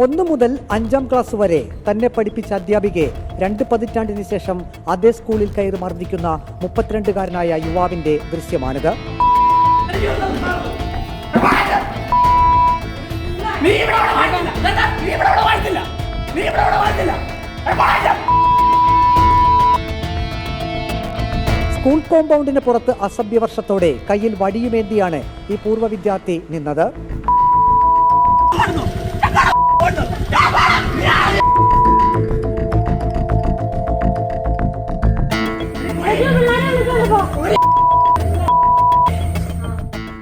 1 മുതൽ 5ാം ക്ലാസ് വരെ തന്നെ പഠിപ്പിച്ച അധ്യാപികയെ 2 പതിറ്റാണ്ടിന് ശേഷം അതേ സ്കൂളിൽ കയറി മർദ്ദിക്കുന്ന 32-കാരനായ യുവാവിന്റെ ദൃശ്യമാണിത്. സ്കൂൾ കോമ്പൗണ്ടിന് പുറത്ത് അസഭ്യവർഷത്തോടെ കയ്യിൽ വടിയുമേന്തിയാണ് ഈ പൂർവ്വ വിദ്യാർത്ഥി നിന്നത്.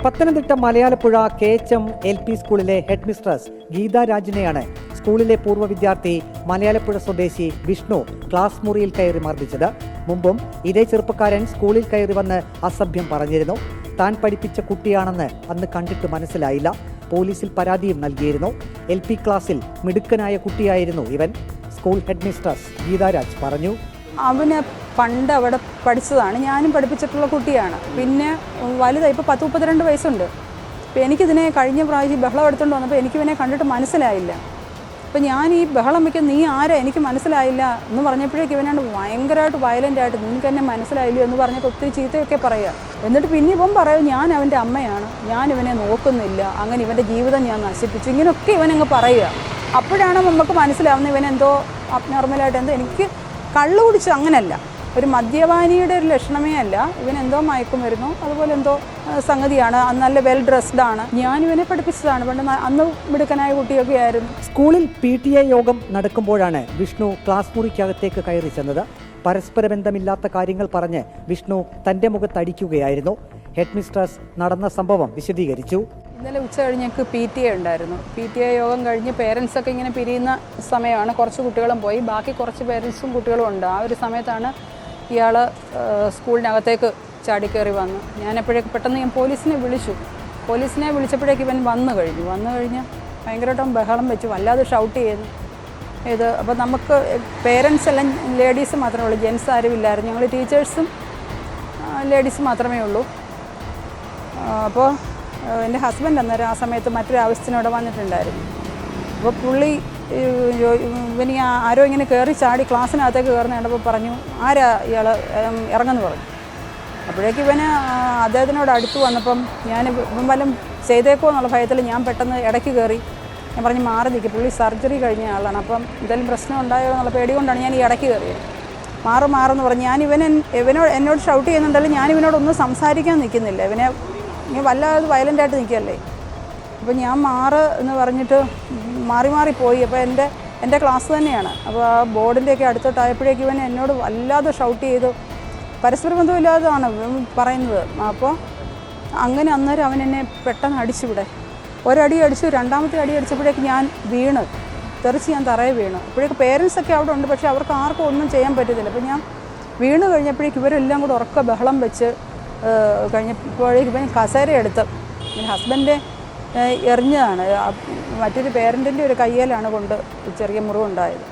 പത്തനംതിട്ട മലയാലപ്പുഴ KHM LP സ്കൂളിലെ ഹെഡ് മിസ്ട്രസ് ഗീതാ രാജിനെയാണ് സ്കൂളിലെ പൂർവ്വ വിദ്യാർത്ഥി മലയാലപ്പുഴ സ്വദേശി വിഷ്ണു ക്ലാസ് മുറിയിൽ കയറി മർദ്ദിച്ചത്. മുമ്പും ഇതേ ചെറുപ്പക്കാരൻ സ്കൂളിൽ കയറി വന്ന് അസഭ്യം പറഞ്ഞിരുന്നു. താൻ പഠിപ്പിച്ച കുട്ടിയാണെന്ന് അന്ന് കണ്ടിട്ട് മനസ്സിലായില്ല. പോലീസിൽ പരാതിയും നൽകിയിരുന്നു. LP ക്ലാസ്സിൽ മിടുക്കനായ കുട്ടിയായിരുന്നു ഇവൻ. School head mistress Geetha Raj പറഞ്ഞു. അവന് പണ്ട് അവിടെ പഠിച്ചതാണ്, ഞാനും പഠിപ്പിച്ചിട്ടുള്ള കുട്ടിയാണ്. പിന്നെ വലുതായി ഇപ്പോൾ 10-32 വയസ്സുണ്ട്. അപ്പോൾ എനിക്കിതിനെ കഴിഞ്ഞ പ്രാവശ്യം ബഹളം എടുത്തുകൊണ്ട് വന്നപ്പോൾ എനിക്കിവനെ കണ്ടിട്ട് മനസ്സിലായില്ല. അപ്പോൾ ഞാൻ ഈ ബഹളം വയ്ക്കും, നീ ആരാ എനിക്ക് മനസ്സിലായില്ല എന്ന് പറഞ്ഞപ്പോഴേക്ക് ഇവനാണ് ഭയങ്കരമായിട്ട് വയലൻ്റായിട്ട് നിനക്ക് എന്നെ മനസ്സിലായില്ല എന്ന് പറഞ്ഞപ്പോൾ ഒത്തിരി ചീത്തയൊക്കെ പറയുക. എന്നിട്ട് പിന്നെ ഇവൻ പറയും ഞാൻ അവൻ്റെ അമ്മയാണ്, ഞാൻ ഇവനെ നോക്കുന്നില്ല, അങ്ങനെ ഇവൻ്റെ ജീവിതം ഞാൻ നശിപ്പിച്ചു, ഇങ്ങനെയൊക്കെ ഇവനങ്ങ് പറയുക. അപ്പോഴാണ് നമുക്ക് മനസ്സിലാവുന്നത് ഇവനെന്തോ അബ്നോർമലായിട്ട് എന്തോ. എനിക്ക് കള്ളു കുടിച്ചു അങ്ങനല്ല, ഒരു മദ്യപാനിയുടെ ഒരു ലക്ഷണമേ അല്ല. ഇവനെന്തോ മയക്കുമരുന്നോ അതുപോലെ എന്തോ സംഗതിയാണ്. നല്ല വെൽ ഡ്രസ്ഡ് ആണ്. ഞാൻ ഇവനെ പഠിപ്പിച്ചതാണ്. പണ്ട് അന്ന് മിടുക്കനായ കുട്ടിയൊക്കെ ആയിരുന്നു. സ്കൂളിൽ PTA യോഗം നടക്കുമ്പോഴാണ് വിഷ്ണു ക്ലാസ് മുറിക്കകത്തേക്ക് കയറി ചെന്നത്. പരസ്പര ബന്ധമില്ലാത്ത കാര്യങ്ങൾ പറഞ്ഞ് വിഷ്ണു തന്റെ മുഖത്തടിക്കുകയായിരുന്നു. ഹെഡ് മിസ്ട്രസ് നടന്ന സംഭവം വിശദീകരിച്ചു. ഇന്നലെ ഉച്ച കഴിഞ്ഞേക്ക് PTA ഉണ്ടായിരുന്നു. PTA യോഗം കഴിഞ്ഞ് പേരൻസൊക്കെ ഇങ്ങനെ പിരിയുന്ന സമയമാണ്. കുറച്ച് കുട്ടികളും പോയി, ബാക്കി കുറച്ച് പേരൻസും കുട്ടികളും ഉണ്ട്. ആ ഒരു സമയത്താണ് ഇയാൾ സ്കൂളിനകത്തേക്ക് ചാടിക്കയറി വന്നു. ഞാനെപ്പോഴേക്ക് പെട്ടെന്ന് ഞാൻ പോലീസിനെ വിളിച്ചപ്പോഴേക്ക് ഇവൻ വന്നു കഴിഞ്ഞ് ഭയങ്കരമായിട്ടും ബഹളം വെച്ചു, വല്ലാതെ ഷൗട്ട് ചെയ്തു. അപ്പോൾ നമുക്ക് പേരൻസ് എല്ലാം ലേഡീസ് മാത്രമേ ഉള്ളൂ, ജെൻസ് ആരും ഇല്ലായിരുന്നു. ഞങ്ങൾ ടീച്ചേഴ്സും ലേഡീസ് മാത്രമേ ഉള്ളൂ. അപ്പോൾ എൻ്റെ ഹസ്ബൻഡ് അന്നേരം ആ സമയത്ത് മറ്റൊരു ആവശ്യത്തിനോടെ വന്നിട്ടുണ്ടായിരുന്നു. അപ്പോൾ പുള്ളി ഇവന് ആരോ ഇങ്ങനെ കയറി ചാടി ക്ലാസ്സിനകത്തേക്ക് കയറുന്ന കണ്ടപ്പോൾ പറഞ്ഞു, ആരാ ഇയാൾ ഇറങ്ങുമെന്ന് പറഞ്ഞു. അപ്പോഴേക്ക് ഇവന് അദ്ദേഹത്തിനോട് അടുത്ത് വന്നപ്പം ഇവൻ വല്ലതും ചെയ്തേക്കോ എന്നുള്ള ഭയത്തിൽ ഞാൻ പെട്ടെന്ന് ഇടയ്ക്ക് കയറി. ഞാൻ പറഞ്ഞ് മാറി നിൽക്കും, പുള്ളി സർജറി കഴിഞ്ഞ ആളാണ്, അപ്പം എന്തെങ്കിലും പ്രശ്നം ഉണ്ടായോ എന്നുള്ള പേടി കൊണ്ടാണ് ഞാൻ ഈ ഇടയ്ക്ക് കയറിയത്. മാറെന്ന് പറഞ്ഞ് ഞാൻ എന്നോട് ഷൗട്ട് ചെയ്യുന്നുണ്ടെങ്കിലും ഞാൻ ഇവനോടൊന്നും സംസാരിക്കാൻ നിൽക്കുന്നില്ല. ഇവനെ വല്ലാതെ വയലൻ്റായിട്ട് നിൽക്കുകയല്ലേ. അപ്പോൾ ഞാൻ എന്ന് പറഞ്ഞിട്ട് മാറിപ്പോയി. അപ്പോൾ എൻ്റെ ക്ലാസ് തന്നെയാണ്. അപ്പോൾ ആ ബോർഡിൻ്റെയൊക്കെ അടുത്തോട്ടായപ്പോഴേക്കും ഇവൻ എന്നോട് വല്ലാതെ ഷൗട്ട് ചെയ്തു. പരസ്പര ബന്ധമില്ലാതാണ് പറയുന്നത്. അപ്പോൾ അങ്ങനെ അന്നേരം അവൻ എന്നെ പെട്ടെന്ന് അടിച്ചുവിടെ. ഒരടി അടിച്ചു, രണ്ടാമത്തെ അടി അടിച്ചപ്പോഴേക്ക് ഞാൻ തെറിച്ച് ഞാൻ തറയെ വീണു. അപ്പോഴേക്ക് പേരൻസൊക്കെ അവിടെ ഉണ്ട്, പക്ഷേ അവർക്ക് ആർക്കും ഒന്നും ചെയ്യാൻ പറ്റത്തില്ല. അപ്പോൾ ഞാൻ വീണ് കഴിഞ്ഞപ്പോഴേക്ക് ഇവരെല്ലാം കൂടെ ഉറക്ക ബഹളം വെച്ച് കഴിഞ്ഞപ്പോഴേക്ക് ഇവൻ കസേരയെടുത്ത് ഹസ്ബൻഡ് എറിഞ്ഞതാണ്. മറ്റൊരു പേരൻറ്റിൻ്റെ ഒരു കയ്യിലാണ് കൊണ്ട് ചെറിയ മുറിവുണ്ടായത്.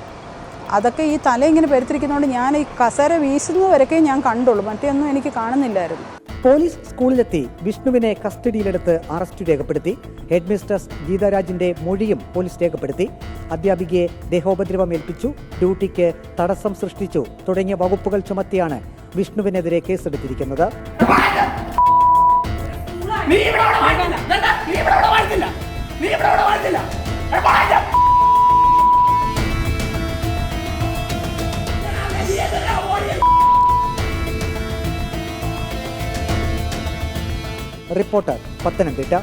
അതൊക്കെ ഈ തല ഇങ്ങനെ പെരുത്തിരിക്കുന്നതുകൊണ്ട് ഞാൻ ഈ കസേര വീശുന്നവരൊക്കെ ഞാൻ കണ്ടുള്ളൂ, മറ്റൊന്നും എനിക്ക് കാണുന്നില്ലായിരുന്നു. പോലീസ് സ്കൂളിലെത്തി വിഷ്ണുവിനെ കസ്റ്റഡിയിലെടുത്ത് അറസ്റ്റ് രേഖപ്പെടുത്തി. ഹെഡ് മിസ്ട്രസ് ഗീതാരാജിന്റെ മൊഴിയും പോലീസ് രേഖപ്പെടുത്തി. അധ്യാപികയെ ദേഹോപദ്രവം ഏൽപ്പിച്ചു, ഡ്യൂട്ടിക്ക് തടസ്സം സൃഷ്ടിച്ചു തുടങ്ങിയ വകുപ്പുകൾ ചുമത്തിയാണ് വിഷ്ണുവിനെതിരെ കേസെടുത്തിരിക്കുന്നത്. റിപ്പോർട്ടർ, പത്തനംതിട്ട.